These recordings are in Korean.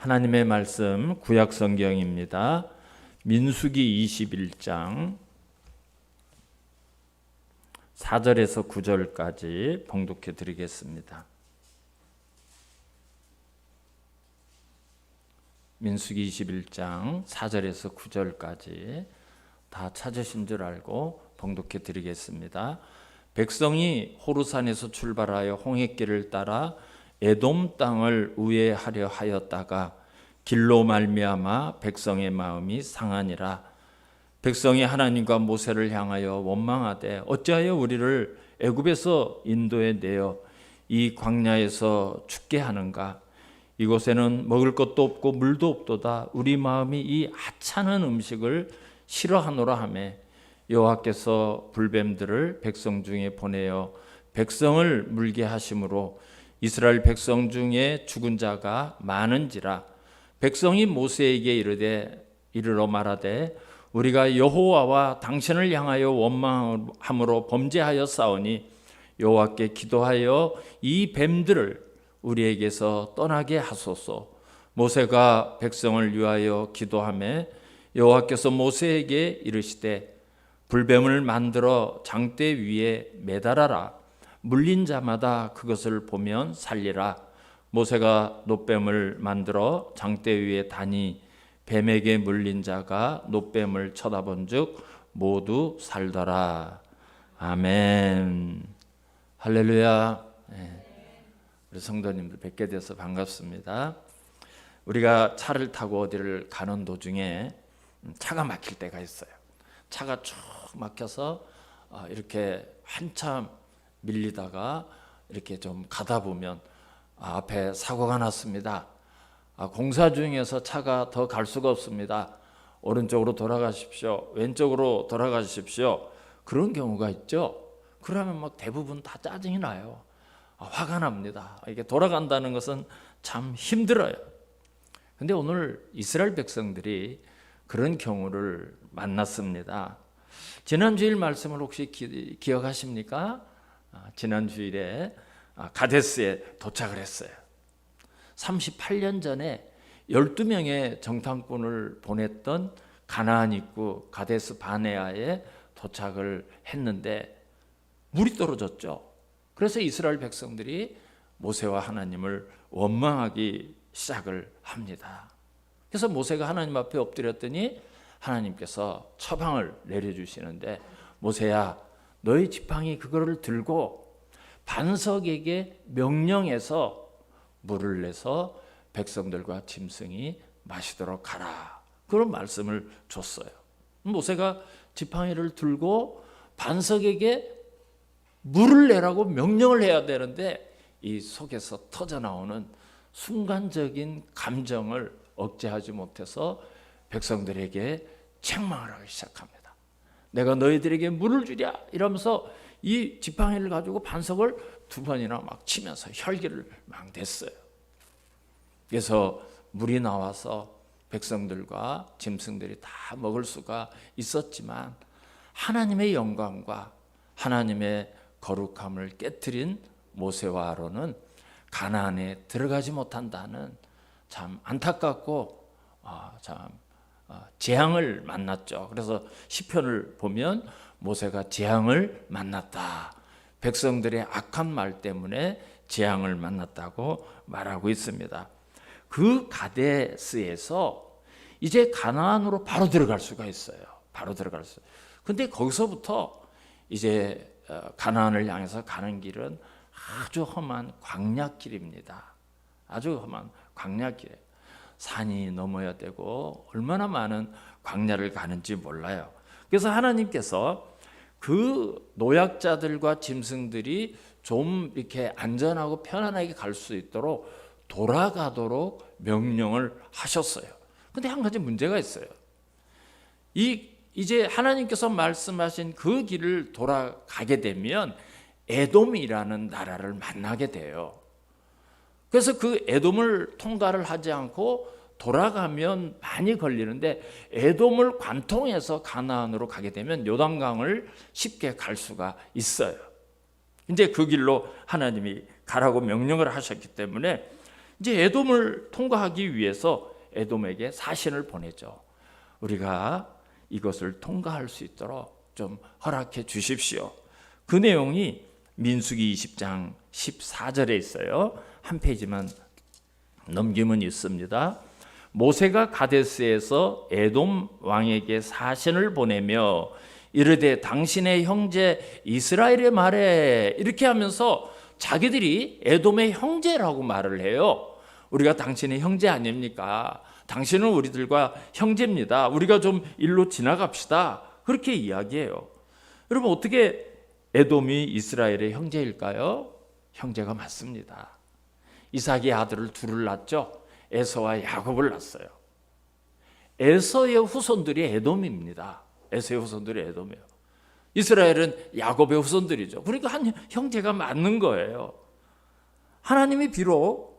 하나님의 말씀 구약 성경입니다. 민수기 21장 4절에서 9절까지 봉독해 드리겠습니다. 민수기 21장 4절에서 9절까지 다 찾으신 줄 알고 봉독해 드리겠습니다. 백성이 호르산에서 출발하여 홍해길을 따라 에돔 땅을 우회하려 하였다가 길로 말미암아 백성의 마음이 상하니라. 백성이 하나님과 모세를 향하여 원망하되 어찌하여 우리를 애굽에서 인도에 내어 이 광야에서 죽게 하는가? 이곳에는 먹을 것도 없고 물도 없도다. 우리 마음이 이 하찮은 음식을 싫어하노라 하며 여호와께서 불뱀들을 백성 중에 보내어 백성을 물게 하심으로 이스라엘 백성 중에 죽은 자가 많은지라. 백성이 모세에게 이르러 말하되 우리가 여호와와 당신을 향하여 원망함으로 범죄하였사오니 여호와께 기도하여 이 뱀들을 우리에게서 떠나게 하소서. 모세가 백성을 위하여 기도하며 여호와께서 모세에게 이르시되 불뱀을 만들어 장대 위에 매달아라. 물린 자마다 그것을 보면 살리라. 모세가 놋뱀을 만들어 장대 위에 다니 뱀에게 물린 자가 놋뱀을 쳐다본즉 모두 살더라. 아멘. 할렐루야. 우리 성도님들 뵙게 돼서 반갑습니다. 우리가 차를 타고 어디를 가는 도중에 차가 막힐 때가 있어요. 차가 쭉 막혀서 이렇게 한참 밀리다가 이렇게 좀 가다 보면 앞에 사고가 났습니다. 공사 중에서 차가 더 갈 수가 없습니다. 오른쪽으로 돌아가십시오. 왼쪽으로 돌아가십시오. 그런 경우가 있죠. 그러면 막 대부분 다 짜증이 나요. 화가 납니다. 이게 돌아간다는 것은 참 힘들어요. 근데 오늘 이스라엘 백성들이 그런 경우를 만났습니다. 지난 주일 말씀을 혹시 기억하십니까? 지난 주일에 가데스에 도착을 했어요. 38년 전에 12명의 정탐꾼을 보냈던 가나안 입구 가데스 바네아에 도착을 했는데 물이 떨어졌죠. 그래서 이스라엘 백성들이 모세와 하나님을 원망하기 시작을 합니다. 그래서 모세가 하나님 앞에 엎드렸더니 하나님께서 처방을 내려주시는데 모세야, 너희 지팡이 그거를 들고 반석에게 명령해서 물을 내서 백성들과 짐승이 마시도록 하라. 그런 말씀을 줬어요. 모세가 지팡이를 들고 반석에게 물을 내라고 명령을 해야 되는데 이 속에서 터져나오는 순간적인 감정을 억제하지 못해서 백성들에게 책망을 하기 시작합니다. 내가 너희들에게 물을 주랴 이러면서 이 지팡이를 가지고 반석을 2번이나 막 치면서 혈기를 막 냈어요. 그래서 물이 나와서 백성들과 짐승들이 다 먹을 수가 있었지만 하나님의 영광과 하나님의 거룩함을 깨트린 모세와 아론은 가나안에 들어가지 못한다는 참 안타깝고 재앙을 만났죠. 그래서 시편을 보면 모세가 재앙을 만났다. 백성들의 악한 말 때문에 재앙을 만났다고 말하고 있습니다. 그 가데스에서 이제 가나안으로 바로 들어갈 수가 있어요. 바로 들어갈 수. 근데 거기서부터 이제 가나안을 향해서 가는 길은 아주 험한 광야길입니다. 아주 험한 광야길이에요. 산이 넘어야 되고 얼마나 많은 광야를 가는지 몰라요. 그래서 하나님께서 그 노약자들과 짐승들이 좀 이렇게 안전하고 편안하게 갈 수 있도록 돌아가도록 명령을 하셨어요. 근데 한 가지 문제가 있어요. 이제 하나님께서 말씀하신 그 길을 돌아가게 되면 에돔이라는 나라를 만나게 돼요. 그래서 그 에돔을 통과를 하지 않고 돌아가면 많이 걸리는데 에돔을 관통해서 가나안으로 가게 되면 요단강을 쉽게 갈 수가 있어요. 이제 그 길로 하나님이 가라고 명령을 하셨기 때문에 이제 에돔을 통과하기 위해서 에돔에게 사신을 보내죠. 우리가 이것을 통과할 수 있도록 좀 허락해 주십시오. 그 내용이 민수기 20장 14절에 있어요. 한 페이지만 넘기면 있습니다. 모세가 가데스에서 에돔 왕에게 사신을 보내며 이르되 당신의 형제 이스라엘의 말에, 이렇게 하면서 자기들이 에돔의 형제라고 말을 해요. 우리가 당신의 형제 아닙니까? 당신은 우리들과 형제입니다. 우리가 좀 일로 지나갑시다. 그렇게 이야기해요. 여러분, 어떻게 에돔이 이스라엘의 형제일까요? 형제가 맞습니다. 이삭의 아들을 둘을 낳았죠. 에서와 야곱을 낳았어요. 에서의 후손들이 에돔입니다. 에서의 후손들이 에돔이에요. 이스라엘은 야곱의 후손들이죠. 그러니까 한 형제가 맞는 거예요. 하나님이 비록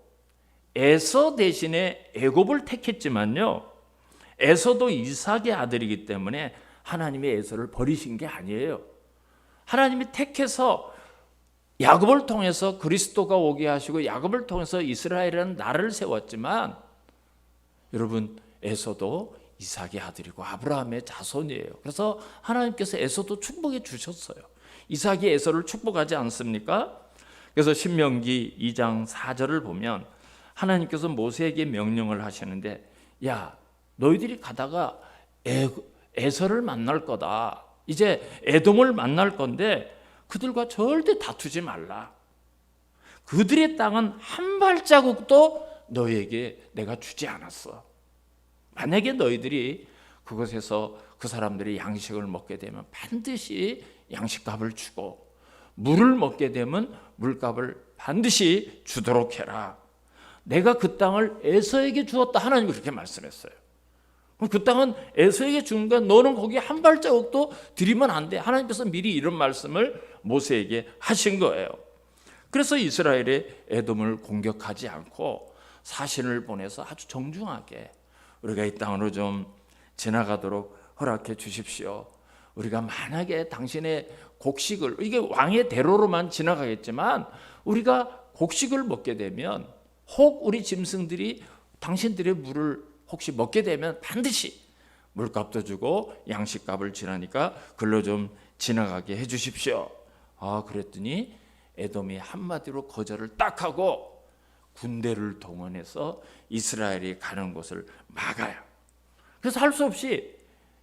에서 대신에 애곱을 택했지만요, 에서도 이삭의 아들이기 때문에 하나님이 에서를 버리신 게 아니에요. 하나님이 택해서 야곱을 통해서 그리스도가 오게 하시고 야곱을 통해서 이스라엘이라는 나라를 세웠지만, 여러분, 에서도 이삭의 아들이고 아브라함의 자손이에요. 그래서 하나님께서 에서도 축복해 주셨어요. 이삭이 에서를 축복하지 않습니까? 그래서 신명기 2장 4절을 보면 하나님께서 모세에게 명령을 하시는데, 야, 너희들이 가다가 에서를 만날 거다. 이제 에돔을 만날 건데 그들과 절대 다투지 말라. 그들의 땅은 한 발자국도 너희에게 내가 주지 않았어. 만약에 너희들이 그곳에서 그 사람들이 양식을 먹게 되면 반드시 양식값을 주고, 물을 먹게 되면 물값을 반드시 주도록 해라. 내가 그 땅을 에서에게 주었다. 하나님이 그렇게 말씀했어요. 그 땅은 에서에게 준 거야. 너는 거기 한 발자국도 들이면 안 돼. 하나님께서 미리 이런 말씀을 모세에게 하신 거예요. 그래서 이스라엘이 에돔을 공격하지 않고 사신을 보내서 아주 정중하게 우리가 이 땅으로 좀 지나가도록 허락해 주십시오. 우리가 만약에 당신의 곡식을, 이게 왕의 대로로만 지나가겠지만 우리가 곡식을 먹게 되면, 혹 우리 짐승들이 당신들의 물을 혹시 먹게 되면 반드시 물값도 주고 양식값을 지나니까 글로 좀 지나가게 해 주십시오. 그랬더니 에돔이 한마디로 거절을 딱 하고 군대를 동원해서 이스라엘이 가는 곳을 막아요. 그래서 할 수 없이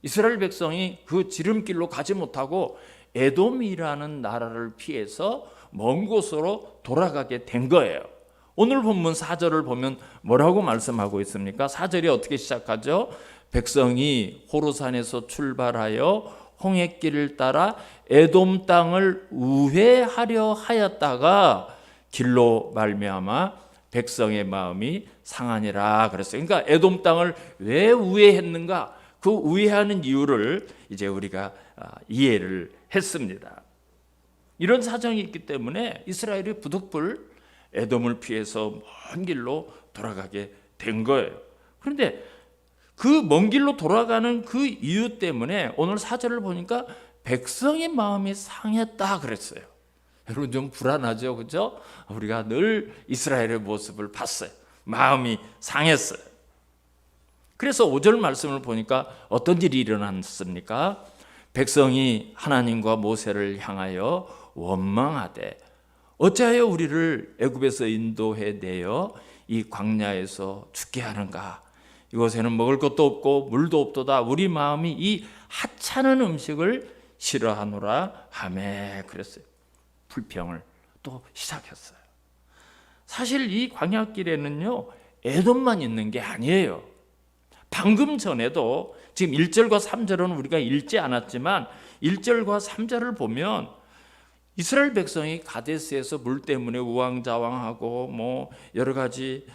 이스라엘 백성이 그 지름길로 가지 못하고 에돔이라는 나라를 피해서 먼 곳으로 돌아가게 된 거예요. 오늘 본문 4절을 보면 뭐라고 말씀하고 있습니까? 4절이 어떻게 시작하죠? 백성이 호르산에서 출발하여 홍해길을 따라 에돔 땅을 우회하려 하였다가 길로 말미암아 백성의 마음이 상하니라 그랬어요. 그러니까 에돔 땅을 왜 우회했는가? 그 우회하는 이유를 이제 우리가 이해를 했습니다. 이런 사정이 있기 때문에 이스라엘이 부득불 에돔을 피해서 먼 길로 돌아가게 된 거예요. 그런데 그 먼 길로 돌아가는 그 이유 때문에 오늘 4절을 보니까 백성의 마음이 상했다 그랬어요. 여러분 좀 불안하죠, 그렇죠? 우리가 늘 이스라엘의 모습을 봤어요. 마음이 상했어요. 그래서 5절 말씀을 보니까 어떤 일이 일어났습니까? 백성이 하나님과 모세를 향하여 원망하되 어찌하여 우리를 애굽에서 인도해 내어 이 광야에서 죽게 하는가? 이곳에는 먹을 것도 없고 물도 없도다. 우리 마음이 이 하찮은 음식을 싫어하노라 하매 그랬어요. 불평을 또 시작했어요. 사실 이 광야길에는요, 에돔만 있는 게 아니에요. 방금 전에도 지금 1절과 3절은 우리가 읽지 않았지만 1절과 3절을 보면 이스라엘 백성이 가데스에서 물 때문에 우왕좌왕하고 뭐 여러 가지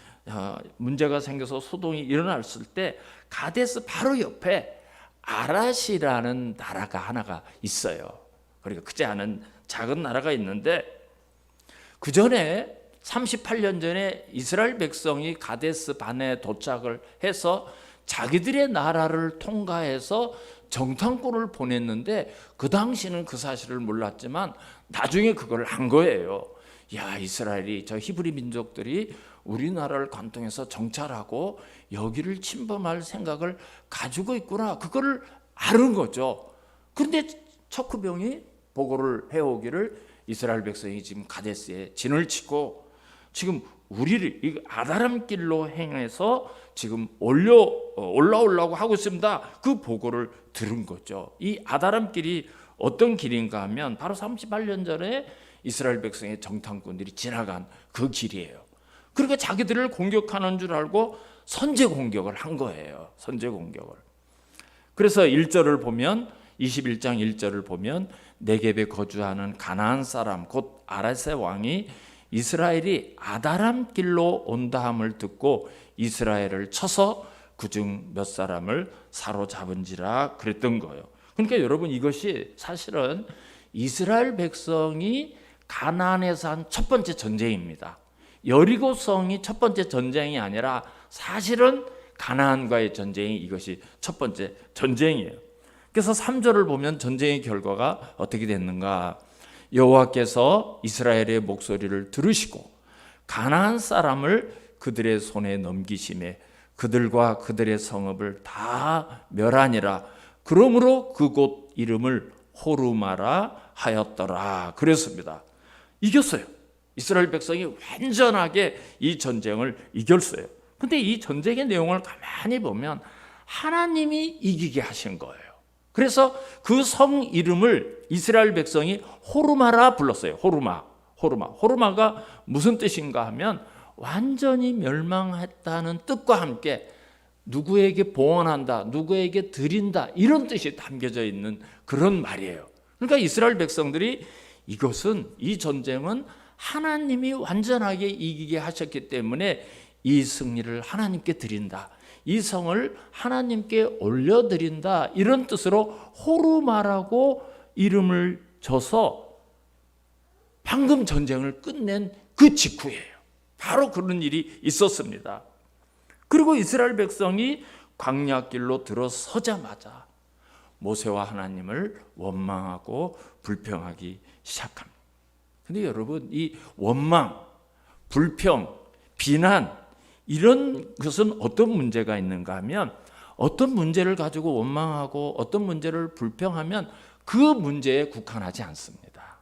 문제가 생겨서 소동이 일어났을 때 가데스 바로 옆에 아랏이라는 나라가 하나가 있어요. 그러니까 크지 않은 작은 나라가 있는데, 그 전에 38년 전에 이스라엘 백성이 가데스 반에 도착을 해서 자기들의 나라를 통과해서 정탐꾼을 보냈는데 그 당시는 그 사실을 몰랐지만 나중에 그걸 한 거예요. 야, 이스라엘이 저 히브리 민족들이 우리나라를 관통해서 정찰하고 여기를 침범할 생각을 가지고 있구나, 그거를 아는 거죠. 그런데 척후병이 보고를 해오기를 이스라엘 백성이 지금 가데스에 진을 치고 지금 우리를 이 아다람길로 행해서 지금 올라오려고 하고 있습니다. 그 보고를 들은 거죠. 이 아다람길이 어떤 길인가 하면 바로 38년 전에 이스라엘 백성의 정탐꾼들이 지나간 그 길이에요. 그러니까 자기들을 공격하는 줄 알고 선제 공격을 한 거예요. 선제 공격을. 그래서 1절을 보면 21장 1절을 보면 네겝에 거주하는 가나안 사람 곧 아라세 왕이 이스라엘이 아다람 길로 온다함을 듣고 이스라엘을 쳐서 그중 몇 사람을 사로잡은지라 그랬던 거예요. 그러니까 여러분, 이것이 사실은 이스라엘 백성이 가나안에서 한 첫 번째 전쟁입니다. 여리고성이 첫 번째 전쟁이 아니라 사실은 가나안과의 전쟁이 이것이 첫 번째 전쟁이에요. 그래서 3절을 보면 전쟁의 결과가 어떻게 됐는가? 여호와께서 이스라엘의 목소리를 들으시고 가나안 사람을 그들의 손에 넘기심에 그들과 그들의 성읍을 다 멸하니라. 그러므로 그곳 이름을 호르마라 하였더라 그랬습니다. 이겼어요. 이스라엘 백성이 완전하게 이 전쟁을 이겼어요. 근데 이 전쟁의 내용을 가만히 보면 하나님이 이기게 하신 거예요. 그래서 그 성 이름을 이스라엘 백성이 호르마라 불렀어요. 호르마가 무슨 뜻인가 하면 완전히 멸망했다는 뜻과 함께 누구에게 봉헌한다, 누구에게 드린다, 이런 뜻이 담겨져 있는 그런 말이에요. 그러니까 이스라엘 백성들이 이 전쟁은 하나님이 완전하게 이기게 하셨기 때문에 이 승리를 하나님께 드린다, 이 성을 하나님께 올려드린다, 이런 뜻으로 호르마라고 이름을 줘서 방금 전쟁을 끝낸 그 직후예요. 바로 그런 일이 있었습니다. 그리고 이스라엘 백성이 광야길로 들어서자마자 모세와 하나님을 원망하고 불평하기 시작합니다. 근데 여러분, 이 원망, 불평, 비난, 이런 것은 어떤 문제가 있는가 하면 어떤 문제를 가지고 원망하고 어떤 문제를 불평하면 그 문제에 국한하지 않습니다.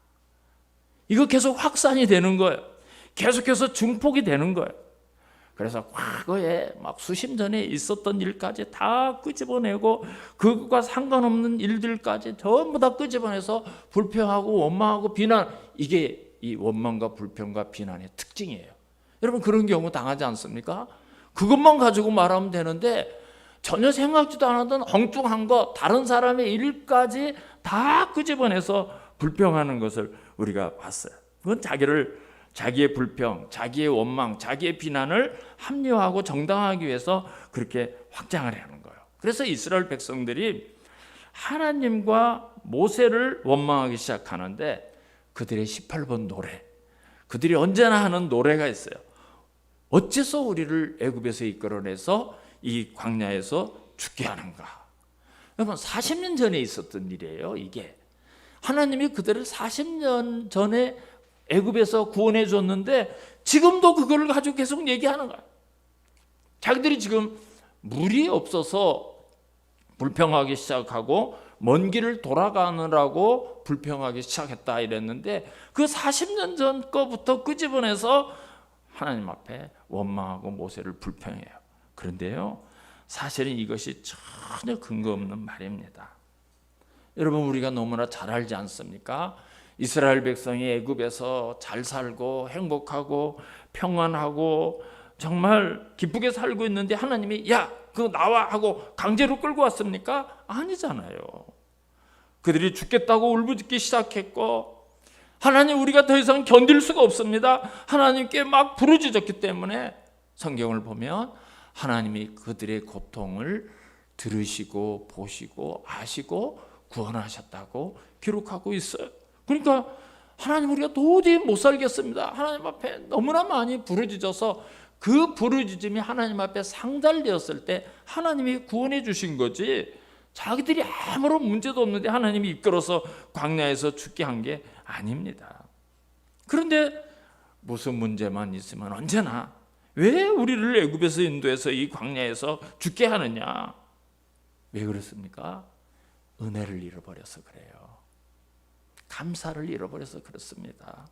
이거 계속 확산이 되는 거예요. 계속해서 증폭이 되는 거예요. 그래서 과거에 막 수십 전에 있었던 일까지 다 끄집어내고 그것과 상관없는 일들까지 전부 다 끄집어내서 불평하고 원망하고 비난, 이게 이 원망과 불평과 비난의 특징이에요. 여러분, 그런 경우 당하지 않습니까? 그것만 가지고 말하면 되는데 전혀 생각지도 않았던 엉뚱한 것, 다른 사람의 일까지 다 끄집어내서 불평하는 것을 우리가 봤어요. 그건 자기의 불평, 자기의 원망, 자기의 비난을 합리화하고 정당화하기 위해서 그렇게 확장을 하는 거예요. 그래서 이스라엘 백성들이 하나님과 모세를 원망하기 시작하는데 그들의 18번 노래, 그들이 언제나 하는 노래가 있어요. 어째서 우리를 애굽에서 이끌어내서 이 광야에서 죽게 하는가? 여러분, 40년 전에 있었던 일이에요. 이게 하나님이 그들을 40년 전에 애굽에서 구원해 줬는데 지금도 그걸 가지고 계속 얘기하는 거야. 자기들이 지금 물이 없어서 불평하기 시작하고 먼 길을 돌아가느라고 불평하기 시작했다 이랬는데 그 40년 전 거부터 끄집어내서 하나님 앞에 원망하고 모세를 불평해요. 그런데요, 사실은 이것이 전혀 근거 없는 말입니다. 여러분, 우리가 너무나 잘 알지 않습니까? 이스라엘 백성이 애굽에서 잘 살고 행복하고 평안하고 정말 기쁘게 살고 있는데 하나님이 야, 그거 나와 하고 강제로 끌고 왔습니까? 아니잖아요. 그들이 죽겠다고 울부짖기 시작했고 하나님, 우리가 더 이상 견딜 수가 없습니다. 하나님께 막 부르짖었기 때문에 성경을 보면 하나님이 그들의 고통을 들으시고 보시고 아시고 구원하셨다고 기록하고 있어요. 그러니까 하나님, 우리가 도저히 못 살겠습니다. 하나님 앞에 너무나 많이 부르짖어서 그 부르짖음이 하나님 앞에 상달되었을 때 하나님이 구원해 주신 거지, 자기들이 아무런 문제도 없는데 하나님이 이끌어서 광야에서 죽게 한 게 아닙니다. 그런데 무슨 문제만 있으면 언제나 왜 우리를 애굽에서 인도해서 이 광야에서 죽게 하느냐? 왜 그렇습니까? 은혜를 잃어버려서 그래요. 감사를 잃어버려서 그렇습니다.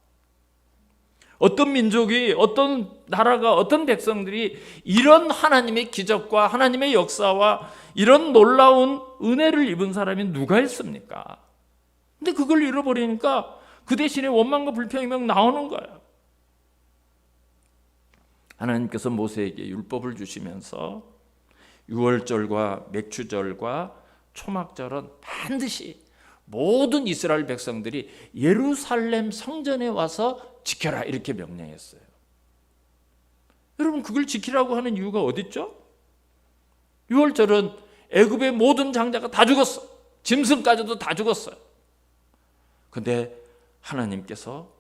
어떤 민족이, 어떤 나라가, 어떤 백성들이 이런 하나님의 기적과 하나님의 역사와 이런 놀라운 은혜를 입은 사람이 누가 있습니까? 근데 그걸 잃어버리니까 그 대신에 원망과 불평이 막 나오는 거예요. 하나님께서 모세에게 율법을 주시면서 유월절과 맥추절과 초막절은 반드시 모든 이스라엘 백성들이 예루살렘 성전에 와서 지켜라 이렇게 명령했어요. 여러분, 그걸 지키라고 하는 이유가 어디 있죠? 유월절은 애굽의 모든 장자가 다 죽었어. 짐승까지도 다 죽었어요. 근데 하나님께서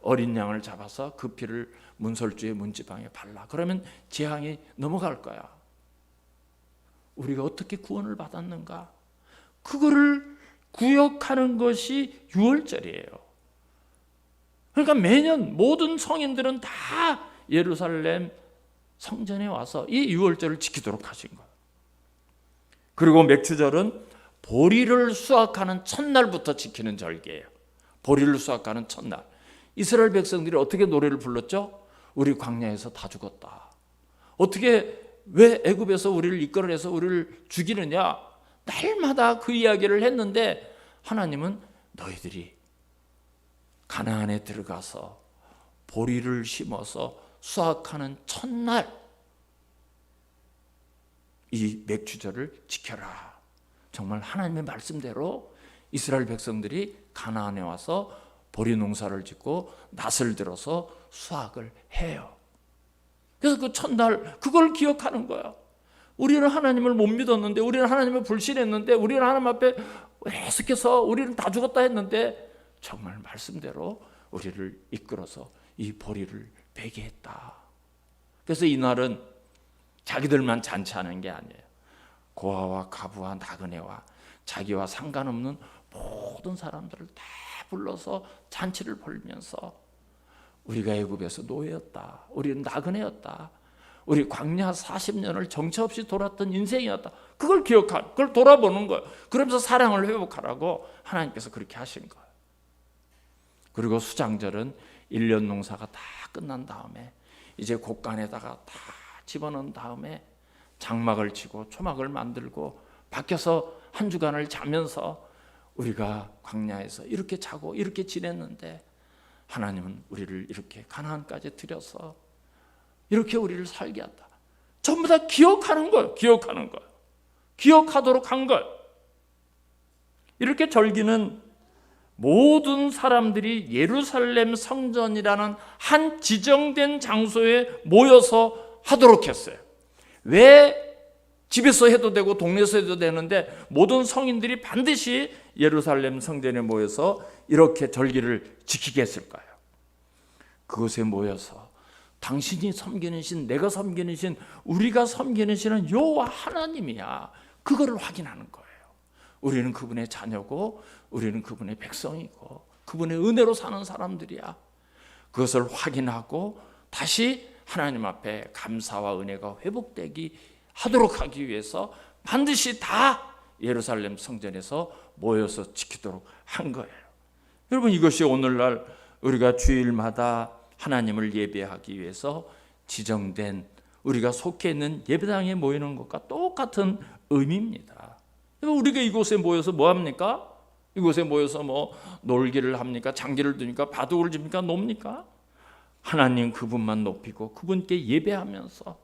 어린 양을 잡아서 그 피를 문설주의 문지방에 발라. 그러면 재앙이 넘어갈 거야. 우리가 어떻게 구원을 받았는가? 그거를 구역하는 것이 유월절이에요. 그러니까 매년 모든 성인들은 다 예루살렘 성전에 와서 이 유월절을 지키도록 하신 거예요. 그리고 맥추절은 보리를 수확하는 첫날부터 지키는 절기예요. 보리를 수확하는 첫날. 이스라엘 백성들이 어떻게 노래를 불렀죠? 우리 광야에서 다 죽었다. 어떻게, 왜 애굽에서 우리를 이끌어내서 우리를 죽이느냐? 날마다 그 이야기를 했는데 하나님은 너희들이 가나안에 들어가서 보리를 심어서 수확하는 첫날 이 맥추절을 지켜라. 정말 하나님의 말씀대로 이스라엘 백성들이 가나안에 와서 보리 농사를 짓고 낫을 들어서 수확을 해요. 그래서 그 첫날 그걸 기억하는 거야. 우리는 하나님을 못 믿었는데, 우리는 하나님을 불신했는데, 우리는 하나님 앞에 계속해서 우리는 다 죽었다 했는데 정말 말씀대로 우리를 이끌어서 이 보리를 베게 했다. 그래서 이날은 자기들만 잔치하는 게 아니에요. 고아와 가부와 나그네와 자기와 상관없는 모든 사람들을 다 불러서 잔치를 벌면서 우리가 애굽에서 노예였다. 우리는 나그네였다. 우리 광야 40년을 정처 없이 돌았던 인생이었다. 그걸 기억하고 그걸 돌아보는 거예요. 그러면서 사랑을 회복하라고 하나님께서 그렇게 하신 거예요. 그리고 수장절은 1년 농사가 다 끝난 다음에 이제 곡간에다가 다 집어넣은 다음에 장막을 치고 초막을 만들고 밖에서 한 주간을 자면서 우리가 광야에서 이렇게 자고 이렇게 지냈는데 하나님은 우리를 이렇게 가나안까지 들여서 이렇게 우리를 살게 한다. 전부 다 기억하는 거예요. 기억하는 거예요. 기억하도록 한 거예요. 이렇게 절기는 모든 사람들이 예루살렘 성전이라는 한 지정된 장소에 모여서 하도록 했어요. 왜 집에서 해도 되고 동네에서 해도 되는데 모든 성인들이 반드시 예루살렘 성전에 모여서 이렇게 절기를 지키게 했을까요? 그곳에 모여서 당신이 섬기는 신, 내가 섬기는 신, 우리가 섬기는 신은 여호와 하나님이야. 그거를 확인하는 거예요. 우리는 그분의 자녀고 우리는 그분의 백성이고 그분의 은혜로 사는 사람들이야. 그것을 확인하고 다시 하나님 앞에 감사와 은혜가 회복되기 하도록 하기 위해서 반드시 다 예루살렘 성전에서 모여서 지키도록 한 거예요. 여러분, 이것이 오늘날 우리가 주일마다 하나님을 예배하기 위해서 지정된 우리가 속해 있는 예배당에 모이는 것과 똑같은 의미입니다. 우리가 이곳에 모여서 뭐 합니까? 이곳에 모여서 뭐 놀기를 합니까? 장기를 두니까? 바둑을 집니까? 놉니까? 하나님 그분만 높이고 그분께 예배하면서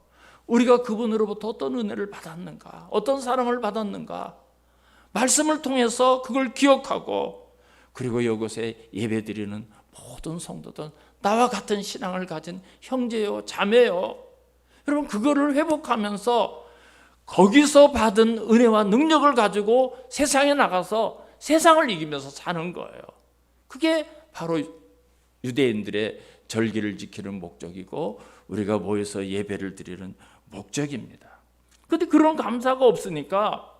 우리가 그분으로부터 어떤 은혜를 받았는가, 어떤 사랑을 받았는가, 말씀을 통해서 그걸 기억하고, 그리고 이곳에 예배드리는 모든 성도들, 나와 같은 신앙을 가진 형제요 자매요, 여러분 그거를 회복하면서 거기서 받은 은혜와 능력을 가지고 세상에 나가서 세상을 이기면서 사는 거예요. 그게 바로 유대인들의 절기를 지키는 목적이고 우리가 모여서 예배를 드리는 목적입니다. 그런데 그런 감사가 없으니까,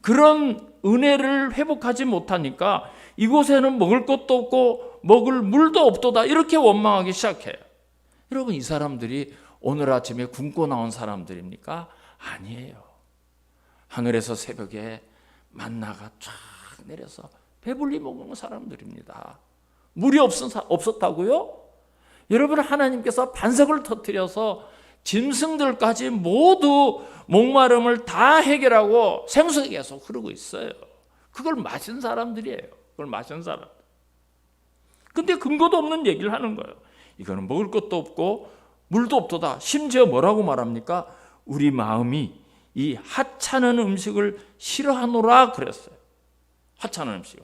그런 은혜를 회복하지 못하니까 이곳에는 먹을 것도 없고 먹을 물도 없도다 이렇게 원망하기 시작해요. 여러분, 이 사람들이 오늘 아침에 굶고 나온 사람들입니까? 아니에요. 하늘에서 새벽에 만나가 쫙 내려서 배불리 먹는 사람들입니다. 물이 없었다고요? 여러분, 하나님께서 반석을 터뜨려서 짐승들까지 모두 목마름을 다 해결하고 생수가 계속 흐르고 있어요. 그걸 마신 사람들이에요. 그걸 마신 사람. 근데 근거도 없는 얘기를 하는 거예요. 이거는 먹을 것도 없고 물도 없도다. 심지어 뭐라고 말합니까? 우리 마음이 이 하찮은 음식을 싫어하노라 그랬어요. 하찮은 음식을.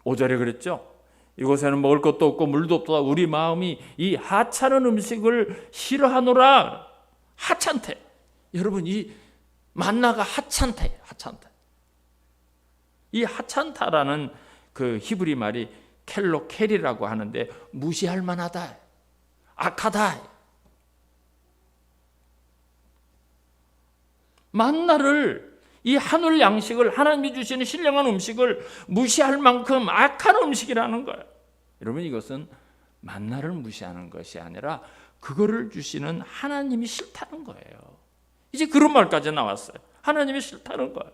5절에 그랬죠. 이곳에는 먹을 것도 없고 물도 없도다. 우리 마음이 이 하찮은 음식을 싫어하노라. 하찮대. 여러분, 이 만나가 하찮대. 하찮대. 이 하찮다라는 그 히브리 말이 켈로켈이라고 하는데 무시할 만하다. 악하다. 만나를, 이 하늘 양식을, 하나님이 주시는 신령한 음식을 무시할 만큼 악한 음식이라는 거예요. 여러분, 이것은 만나를 무시하는 것이 아니라 그거를 주시는 하나님이 싫다는 거예요. 이제 그런 말까지 나왔어요. 하나님이 싫다는 거예요.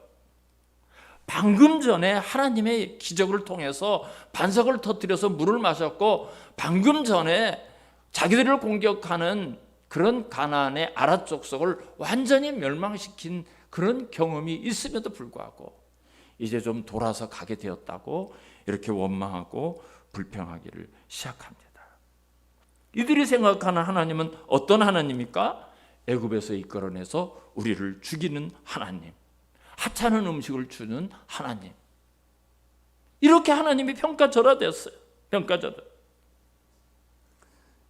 방금 전에 하나님의 기적을 통해서 반석을 터뜨려서 물을 마셨고, 방금 전에 자기들을 공격하는 그런 가나안의 아랏 족속을 완전히 멸망시킨 그런 경험이 있음에도 불구하고 이제 좀 돌아서 가게 되었다고 이렇게 원망하고 불평하기를 시작합니다. 이들이 생각하는 하나님은 어떤 하나님입니까? 애굽에서 이끌어내서 우리를 죽이는 하나님, 하찮은 음식을 주는 하나님. 이렇게 하나님이 평가절하됐어요. 평가절하.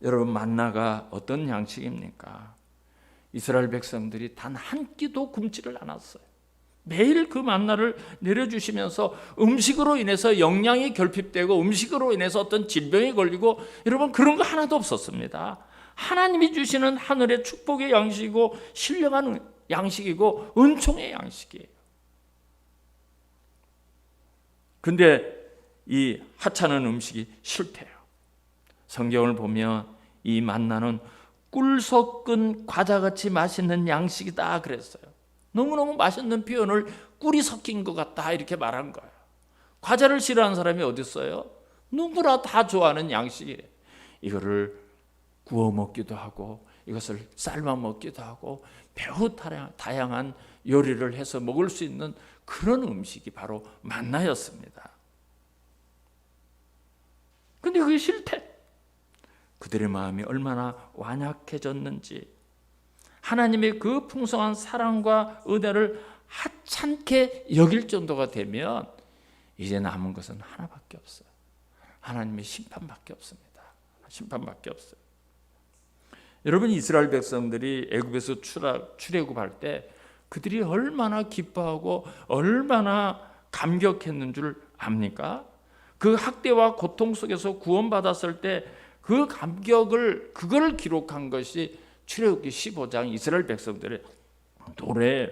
여러분, 만나가 어떤 양식입니까? 이스라엘 백성들이 단 한 끼도 굶지를 않았어요. 매일 그 만나를 내려주시면서 음식으로 인해서 영양이 결핍되고 음식으로 인해서 어떤 질병이 걸리고, 여러분, 그런 거 하나도 없었습니다. 하나님이 주시는 하늘의 축복의 양식이고 신령한 양식이고 은총의 양식이에요. 근데 이 하찮은 음식이 싫대요. 성경을 보면 이 만나는 꿀 섞은 과자같이 맛있는 양식이다 그랬어요. 너무너무 맛있는 표현을 꿀이 섞인 것 같다 이렇게 말한 거예요. 과자를 싫어하는 사람이 어디 있어요? 누구나 다 좋아하는 양식이에요. 이거를 구워 먹기도 하고 이것을 삶아 먹기도 하고 매우 다양한 요리를 해서 먹을 수 있는 그런 음식이 바로 만나였습니다. 근데 그게 싫대. 그들의 마음이 얼마나 완약해졌는지, 하나님의 그 풍성한 사랑과 은혜를 하찮게 여길 정도가 되면 이제 남은 것은 하나밖에 없어요. 하나님의 심판밖에 없습니다. 심판밖에 없어요. 여러분, 이스라엘 백성들이 애굽에서 출애굽할 때 그들이 얼마나 기뻐하고 얼마나 감격했는 줄 압니까? 그 학대와 고통 속에서 구원받았을 때 그 감격을, 그걸 기록한 것이 출애굽기 15장 이스라엘 백성들의 노래예요.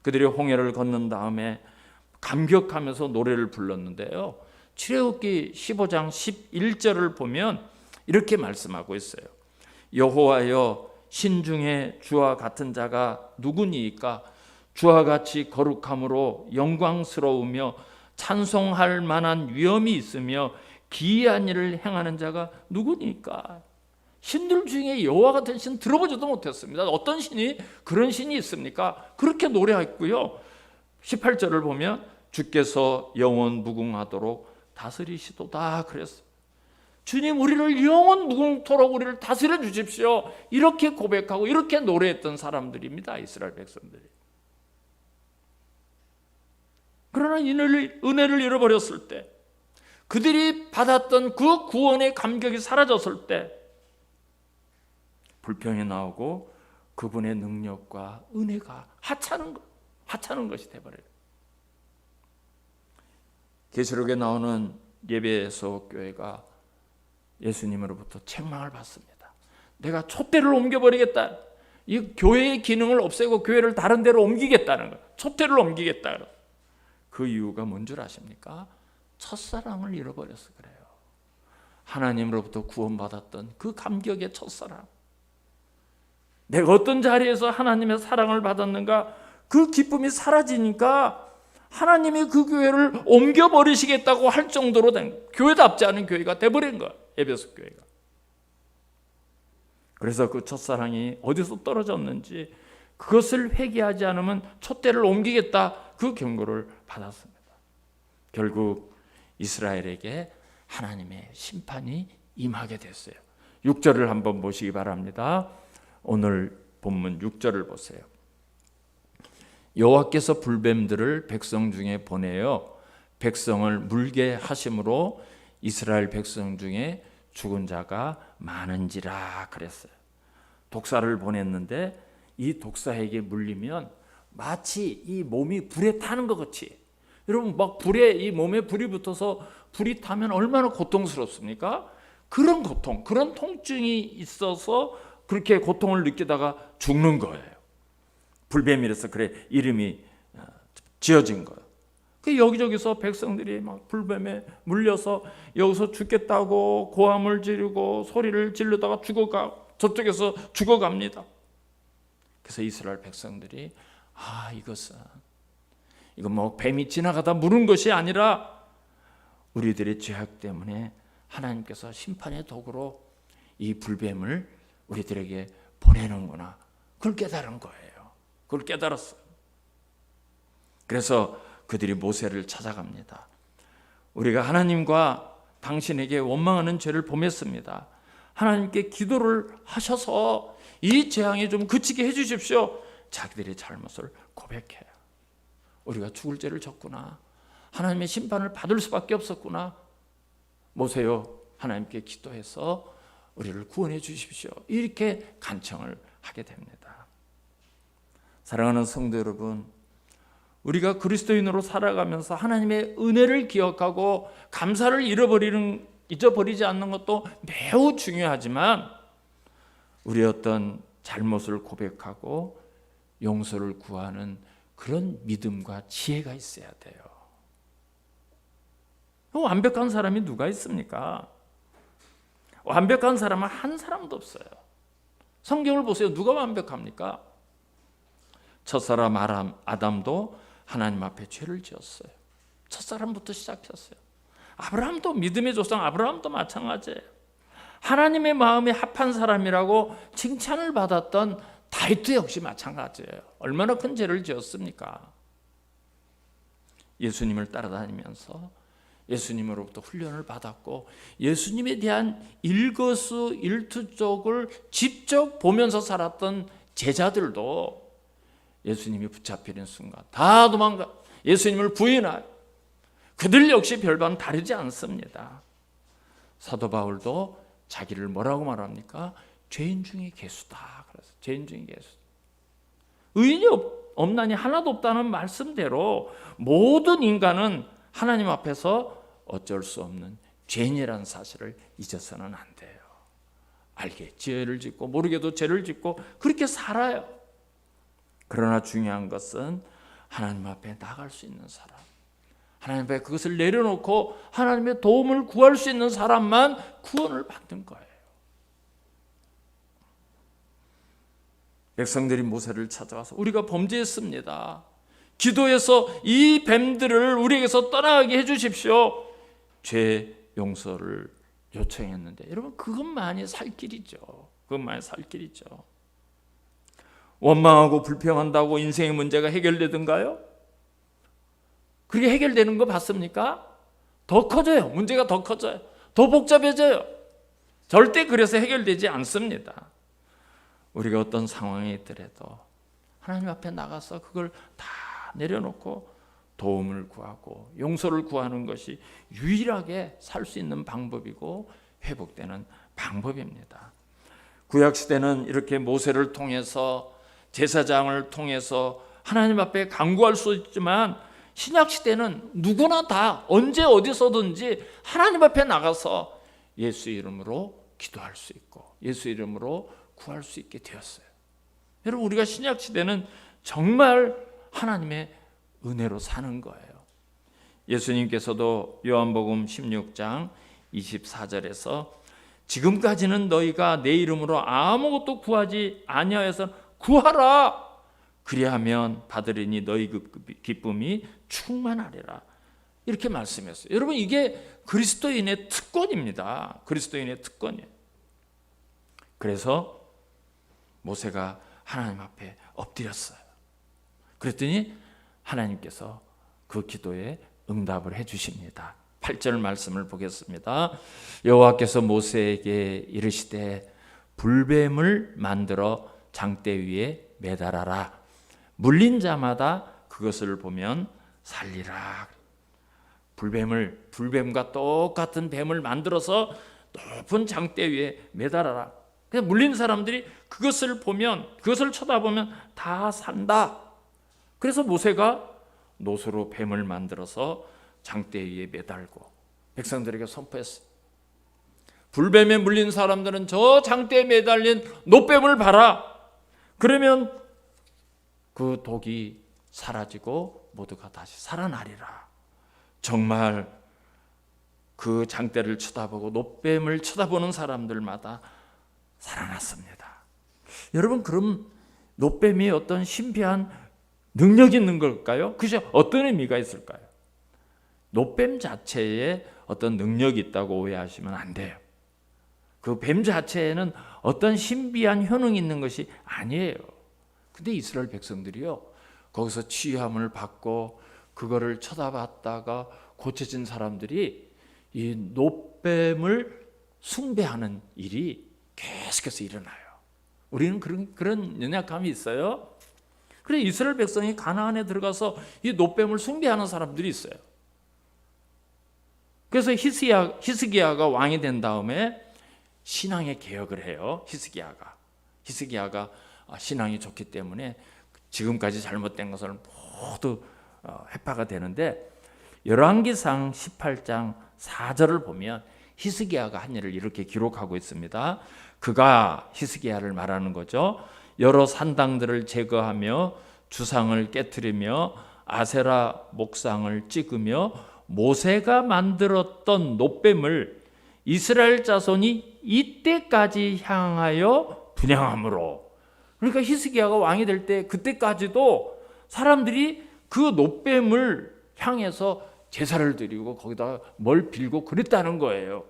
그들이 홍해를 건넌 다음에 감격하면서 노래를 불렀는데요, 출애굽기 15장 11절을 보면 이렇게 말씀하고 있어요. 여호와여, 신중에 주와 같은 자가 누구니이까? 주와 같이 거룩함으로 영광스러우며 찬송할 만한 위엄이 있으며 기이한 일을 행하는 자가 누구니까? 신들 중에 여호와 같은 신 들어보지도 못했습니다. 어떤 신이 그런 신이 있습니까? 그렇게 노래했고요. 18절을 보면 주께서 영원 무궁하도록 다스리시도다 그랬어요. 주님, 우리를 영원 무궁토록 우리를 다스려 주십시오. 이렇게 고백하고 이렇게 노래했던 사람들입니다. 이스라엘 백성들이. 그러나 은혜를 잃어버렸을 때, 그들이 받았던 그 구원의 감격이 사라졌을 때 불평이 나오고 그분의 능력과 은혜가 하찮은 것이 되어버려요. 계시록에 나오는 예배소 교회가 예수님으로부터 책망을 받습니다. 내가 촛대를 옮겨버리겠다. 이 교회의 기능을 없애고 교회를 다른 데로 옮기겠다는 거예요. 촛대를 옮기겠다. 그 이유가 뭔 줄 아십니까? 첫사랑을 잃어버려서 그래요. 하나님으로부터 구원받았던 그 감격의 첫사랑, 내가 어떤 자리에서 하나님의 사랑을 받았는가, 그 기쁨이 사라지니까 하나님이 그 교회를 옮겨버리시겠다고 할 정도로 된, 교회답지 않은 교회가 돼버린 거야, 에베소 교회가. 그래서 그 첫사랑이 어디서 떨어졌는지 그것을 회개하지 않으면 촛대를 옮기겠다, 그 경고를 받았습니다. 결국 이스라엘에게 하나님의 심판이 임하게 됐어요. 6절을 한번 보시기 바랍니다. 오늘 본문 6절을 보세요. 여호와께서 불뱀들을 백성 중에 보내어 백성을 물게 하심으로 이스라엘 백성 중에 죽은 자가 많은지라 그랬어요. 독사를 보냈는데 이 독사에게 물리면 마치 이 몸이 불에 타는 것 같이, 여러분 막 불에, 이 몸에 불이 붙어서 불이 타면 얼마나 고통스럽습니까? 그런 고통, 그런 통증이 있어서 그렇게 고통을 느끼다가 죽는 거예요. 불뱀이라서 그래 이름이 지어진 거예요. 그 여기저기서 백성들이 막 불뱀에 물려서 여기서 죽겠다고 고함을 지르고 소리를 지르다가 죽어가, 저쪽에서 죽어갑니다. 그래서 이스라엘 백성들이 이건 뭐 뱀이 지나가다 물은 것이 아니라 우리들의 죄악 때문에 하나님께서 심판의 도구로 이 불뱀을 우리들에게 보내는구나, 그걸 깨달은 거예요. 그걸 깨달았어요. 그래서 그들이 모세를 찾아갑니다. 우리가 하나님과 당신에게 원망하는 죄를 범했습니다. 하나님께 기도를 하셔서 이 재앙이 좀 그치게 해주십시오. 자기들의 잘못을 고백해요. 우리가 죽을 죄를 졌구나, 하나님의 심판을 받을 수밖에 없었구나, 모세요 하나님께 기도해서 우리를 구원해 주십시오, 이렇게 간청을 하게 됩니다. 사랑하는 성도 여러분, 우리가 그리스도인으로 살아가면서 하나님의 은혜를 기억하고 감사를 잊어버리지 않는 것도 매우 중요하지만, 우리의 어떤 잘못을 고백하고 용서를 구하는 그런 믿음과 지혜가 있어야 돼요. 완벽한 사람이 누가 있습니까? 완벽한 사람은 한 사람도 없어요. 성경을 보세요. 누가 완벽합니까? 첫사람 아담도 하나님 앞에 죄를 지었어요. 첫사람부터 시작했어요. 아브라함도, 믿음의 조상 아브라함도 마찬가지예요. 하나님의 마음에 합한 사람이라고 칭찬을 받았던 다윗도 역시 마찬가지예요. 얼마나 큰 죄를 지었습니까? 예수님을 따라다니면서 예수님으로부터 훈련을 받았고 예수님에 대한 일거수일투족을 직접 보면서 살았던 제자들도 예수님이 붙잡히는 순간 다 도망가 예수님을 부인하여, 그들 역시 별반 다르지 않습니다. 사도 바울도 자기를 뭐라고 말합니까? 죄인 중에 괴수다. 그래서 죄인 중에 괴수. 의인이 없나니 하나도 없다는 말씀대로 모든 인간은 하나님 앞에서 어쩔 수 없는 죄인이라는 사실을 잊어서는 안 돼요. 알게 죄를 짓고 모르게도 죄를 짓고 그렇게 살아요. 그러나 중요한 것은 하나님 앞에 나갈 수 있는 사람, 하나님 앞에 그것을 내려놓고 하나님의 도움을 구할 수 있는 사람만 구원을 받는 거예요. 백성들이 모세를 찾아와서 우리가 범죄했습니다, 기도해서 이 뱀들을 우리에게서 떠나게 해주십시오, 죄 용서를 요청했는데, 여러분 그것만이 살 길이죠. 그것만이 살 길이죠. 원망하고 불평한다고 인생의 문제가 해결되던가요? 그게 해결되는 거 봤습니까? 더 커져요. 문제가 더 커져요. 더 복잡해져요. 절대 그래서 해결되지 않습니다. 우리가 어떤 상황에 있더라도 하나님 앞에 나가서 그걸 다 내려놓고 도움을 구하고 용서를 구하는 것이 유일하게 살 수 있는 방법이고 회복되는 방법입니다. 구약시대는 이렇게 모세를 통해서, 제사장을 통해서 하나님 앞에 간구할 수 있지만, 신약시대는 누구나 다 언제 어디서든지 하나님 앞에 나가서 예수 이름으로 기도할 수 있고 예수 이름으로 구할 수 있게 되었어요. 여러분 우리가 신약시대는 정말 하나님의 은혜로 사는 거예요. 예수님께서도 요한복음 16장 24절에서 지금까지는 너희가 내 이름으로 아무것도 구하지 아니하여서 구하라. 그리하면 받으리니 너희 기쁨이 충만하리라. 이렇게 말씀했어요. 여러분, 이게 그리스도인의 특권입니다. 그리스도인의 특권이에요. 그래서 모세가 하나님 앞에 엎드렸어요. 그랬더니 하나님께서 그 기도에 응답을 해주십니다. 8절 말씀을 보겠습니다. 여호와께서 모세에게 이르시되 불뱀을 만들어 장대 위에 매달아라. 물린 자마다 그것을 보면 살리라. 불뱀과 똑같은 뱀을 만들어서 높은 장대 위에 매달아라. 그래서 물린 사람들이 그것을 쳐다보면 다 산다. 그래서 모세가 노소로 뱀을 만들어서 장대 위에 매달고 백성들에게 선포했어요. 불뱀에 물린 사람들은 저 장대에 매달린 노뱀을 봐라. 그러면 그 독이 사라지고 모두가 다시 살아나리라. 정말 그 장대를 쳐다보고 노뱀을 쳐다보는 사람들마다 살아났습니다. 여러분, 그럼 노뱀이 어떤 신비한 능력이 있는 걸까요? 그죠? 어떤 의미가 있을까요? 노뱀 자체에 어떤 능력이 있다고 오해하시면 안 돼요. 그 뱀 자체에는 어떤 신비한 효능이 있는 것이 아니에요. 근데 이스라엘 백성들이요, 거기서 치유함을 받고 그거를 쳐다봤다가 고쳐진 사람들이 이 노뱀을 숭배하는 일이 계속해서 일어나요. 우리는 그런 연약함이 있어요. 그래서 이스라엘 백성이 가나안에 들어가서 이 노뱀을 숭배하는 사람들이 있어요. 그래서 히스기야가 왕이 된 다음에 신앙의 개혁을 해요. 히스기야가 신앙이 좋기 때문에 지금까지 잘못된 것을 모두 회파가 되는데, 열왕기상 18장 4절을 보면 히스기야가 한 일을 이렇게 기록하고 있습니다. 그가, 히스기야를 말하는 거죠, 여러 산당들을 제거하며 주상을 깨트리며 아세라 목상을 찍으며 모세가 만들었던 노뱀을 이스라엘 자손이 이때까지 향하여 분향함으로. 그러니까 히스기야가 왕이 될 때 그때까지도 사람들이 그 노뱀을 향해서 제사를 드리고 거기다 뭘 빌고 그랬다는 거예요.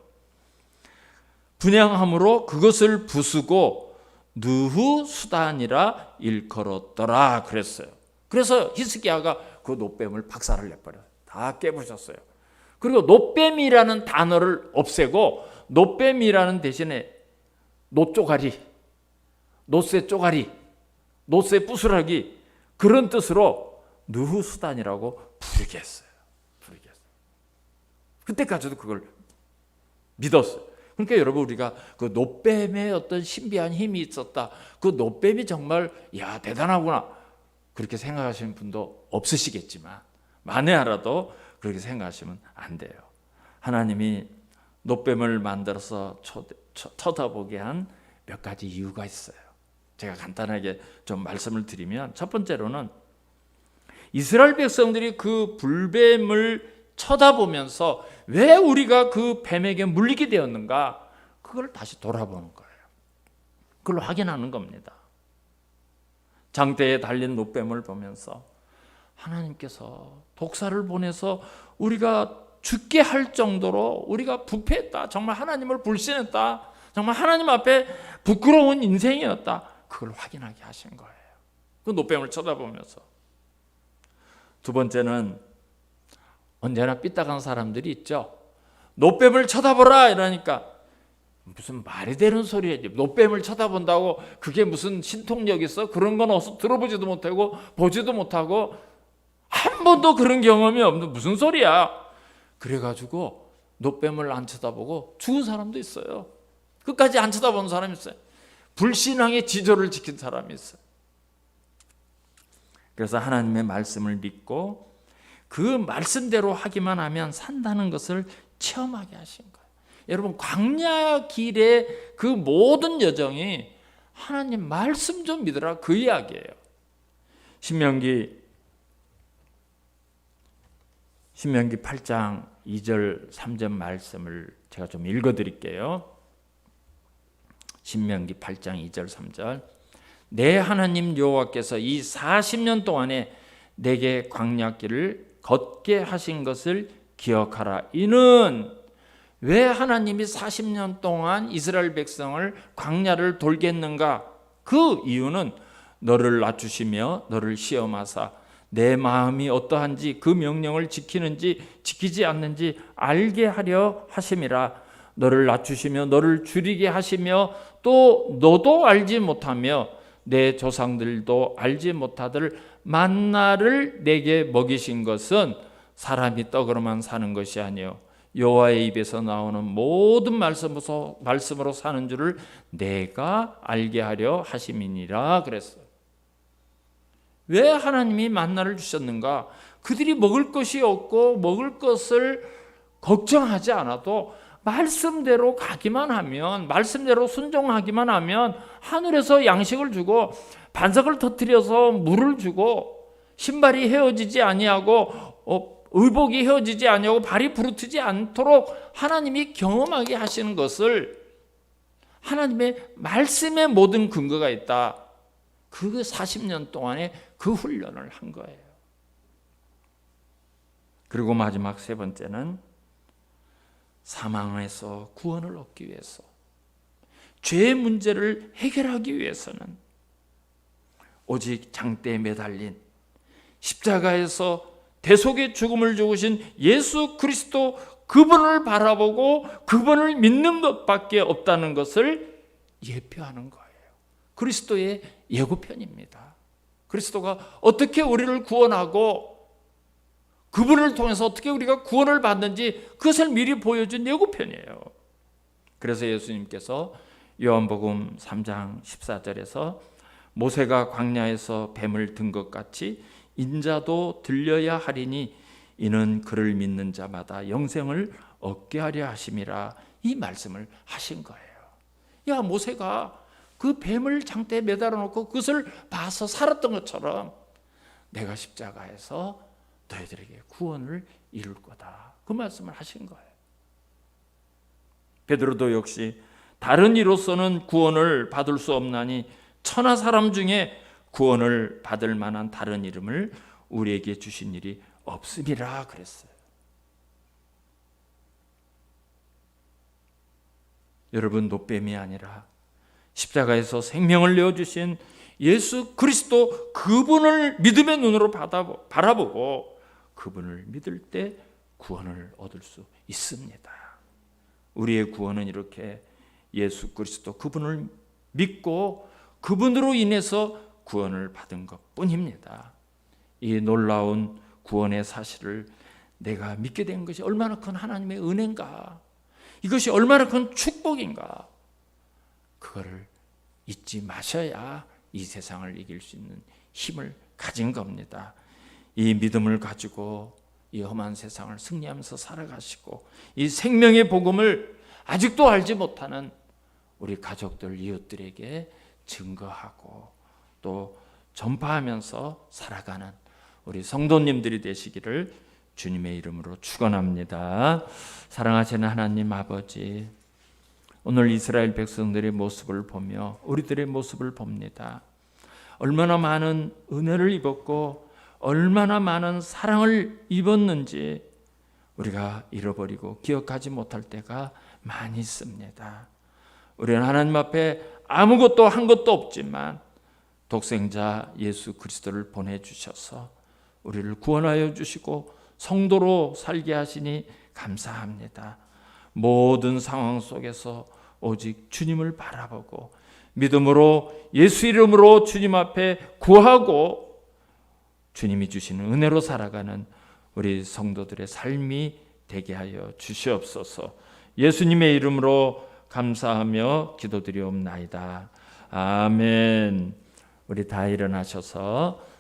분향함으로 그것을 부수고 느후 수단이라 일컬었더라 그랬어요. 그래서 히스기야가 그 노뱀을 박살을 내버려요. 다 깨부셨어요. 그리고 노뱀이라는 단어를 없애고 노뱀이라는 대신에 노쪼가리, 노쇠 쪼가리, 노쇠 부스러기, 그런 뜻으로 느후 수단이라고 부르게 했어요. 그때까지도 그걸 믿었어요. 그러니까 여러분, 우리가 그 노뱀의 어떤 신비한 힘이 있었다, 그 노뱀이 정말 대단하구나, 그렇게 생각하시는 분도 없으시겠지만 만에 하나도 그렇게 생각하시면 안 돼요. 하나님이 노뱀을 만들어서 쳐다보게 한 몇 가지 이유가 있어요. 제가 간단하게 좀 말씀을 드리면, 첫 번째로는 이스라엘 백성들이 그 불뱀을 쳐다보면서 왜 우리가 그 뱀에게 물리게 되었는가, 그걸 다시 돌아보는 거예요. 그걸 확인하는 겁니다. 장대에 달린 노뱀을 보면서 하나님께서 독사를 보내서 우리가 죽게 할 정도로 우리가 부패했다, 정말 하나님을 불신했다, 정말 하나님 앞에 부끄러운 인생이었다, 그걸 확인하게 하신 거예요. 그 노뱀을 쳐다보면서. 두 번째는, 언제나 삐딱한 사람들이 있죠. 노뱀을 쳐다보라 이러니까 무슨 말이 되는 소리예요. 노뱀을 쳐다본다고 그게 무슨 신통력 있어? 그런 건 어서 들어보지도 못하고 보지도 못하고 한 번도 그런 경험이 없는 무슨 소리야. 그래가지고 노뱀을 안 쳐다보고 죽은 사람도 있어요. 끝까지 안 쳐다보는 사람이 있어요. 불신앙의 지조를 지킨 사람이 있어요. 그래서 하나님의 말씀을 믿고 그 말씀대로 하기만 하면 산다는 것을 체험하게 하신 거예요. 여러분, 광야 길의 그 모든 여정이 하나님 말씀 좀 믿으라, 그 이야기예요. 신명기 8장 2절 3절 말씀을 제가 좀 읽어드릴게요. 신명기 8장 2절 3절. 내 하나님 여호와께서 이 40년 동안에 내게 광야길을 걷게 하신 것을 기억하라. 이는 왜 하나님이 40년 동안 이스라엘 백성을 광야를 돌게 했는가? 그 이유는 너를 낮추시며 너를 시험하사 내 마음이 어떠한지 그 명령을 지키는지 지키지 않는지 알게 하려 하심이라. 너를 낮추시며 너를 줄이게 하시며 또 너도 알지 못하며 내 조상들도 알지 못하들 만나를 내게 먹이신 것은 사람이 떡으로만 사는 것이 아니요 여호와의 입에서 나오는 모든 말씀으로 사는 줄을 내가 알게 하려 하심이니라 그랬어요. 왜 하나님이 만나를 주셨는가? 그들이 먹을 것이 없고 먹을 것을 걱정하지 않아도 말씀대로 가기만 하면, 말씀대로 순종하기만 하면 하늘에서 양식을 주고 반석을 터뜨려서 물을 주고 신발이 헤어지지 아니하고 의복이 헤어지지 아니하고 발이 부르트지 않도록 하나님이 경험하게 하시는 것을, 하나님의 말씀에 모든 근거가 있다. 그 40년 동안에 그 훈련을 한 거예요. 그리고 마지막 세 번째는 사망에서 구원을 얻기 위해서, 죄의 문제를 해결하기 위해서는 오직 장대에 매달린 십자가에서 대속의 죽음을 죽으신 예수 그리스도, 그분을 바라보고 그분을 믿는 것밖에 없다는 것을 예표하는 거예요. 그리스도의 예고편입니다. 그리스도가 어떻게 우리를 구원하고 그분을 통해서 어떻게 우리가 구원을 받는지 그것을 미리 보여준 예고편이에요. 그래서 예수님께서 요한복음 3장 14절에서 모세가 광야에서 뱀을 든 것 같이 인자도 들려야 하리니 이는 그를 믿는 자마다 영생을 얻게 하려 하심이라, 이 말씀을 하신 거예요. 야, 모세가 그 뱀을 장대에 매달아 놓고 그것을 봐서 살았던 것처럼 내가 십자가에서 너희들에게 구원을 이룰 거다, 그 말씀을 하신 거예요. 베드로도 역시 다른 이로서는 구원을 받을 수 없나니 천하 사람 중에 구원을 받을 만한 다른 이름을 우리에게 주신 일이 없음이라 그랬어요. 여러분, 노뱀이 아니라 십자가에서 생명을 내어주신 예수 그리스도, 그분을 믿음의 눈으로 바라보고 그분을 믿을 때 구원을 얻을 수 있습니다. 우리의 구원은 이렇게 예수 그리스도, 그분을 믿고 그분으로 인해서 구원을 받은 것뿐입니다. 이 놀라운 구원의 사실을 내가 믿게 된 것이 얼마나 큰 하나님의 은혜인가, 이것이 얼마나 큰 축복인가, 그거를 잊지 마셔야 이 세상을 이길 수 있는 힘을 가진 겁니다. 이 믿음을 가지고 이 험한 세상을 승리하면서 살아가시고 이 생명의 복음을 아직도 알지 못하는 우리 가족들, 이웃들에게 증거하고 또 전파하면서 살아가는 우리 성도님들이 되시기를 주님의 이름으로 축원합니다. 사랑하시는 하나님 아버지, 오늘 이스라엘 백성들의 모습을 보며 우리들의 모습을 봅니다. 얼마나 많은 은혜를 입었고 얼마나 많은 사랑을 입었는지 우리가 잃어버리고 기억하지 못할 때가 많이 있습니다. 우리는 하나님 앞에 아무것도 한 것도 없지만 독생자 예수 그리스도를 보내주셔서 우리를 구원하여 주시고 성도로 살게 하시니 감사합니다. 모든 상황 속에서 오직 주님을 바라보고 믿음으로 예수 이름으로 주님 앞에 구하고 주님이 주시는 은혜로 살아가는 우리 성도들의 삶이 되게 하여 주시옵소서. 예수님의 이름으로 감사하며 기도드리옵나이다. 아멘. 우리 다 일어나셔서